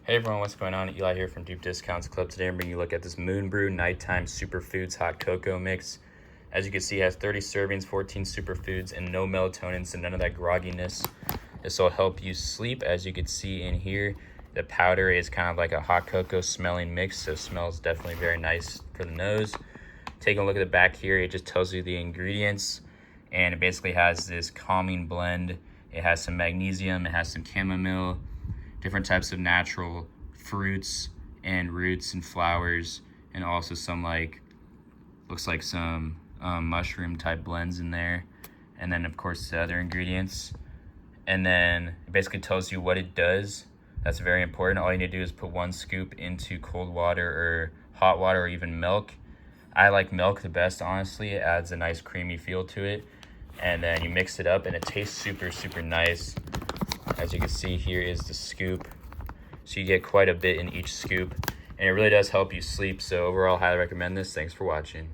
Hey everyone, what's going on? Eli here from Deep Discounts Club. Today I'm bringing you a look at this MoonBrew Nighttime Superfoods Hot Cocoa Mix. As you can see, it has 30 servings, 14 superfoods, and no melatonin, so none of that grogginess. This will help you sleep. As you can see in here, the powder is kind of like a hot cocoa smelling mix, so it smells definitely very nice for the nose. Taking a look at the back here, it just tells you the ingredients, and it basically has this calming blend. It has some magnesium, it has some chamomile, different types of natural fruits and roots and flowers, and also some looks like some mushroom type blends in there, and then of course the other ingredients. And then it basically tells you what it does. That's very important. All you need to do is put 1 scoop into cold water or hot water or even milk. I like milk the best, honestly. It adds a nice creamy feel to it, and then you mix it up and it tastes super nice. As you can see, here is the scoop. So you get quite a bit in each scoop, and it really does help you sleep. So overall, highly recommend this. Thanks for watching.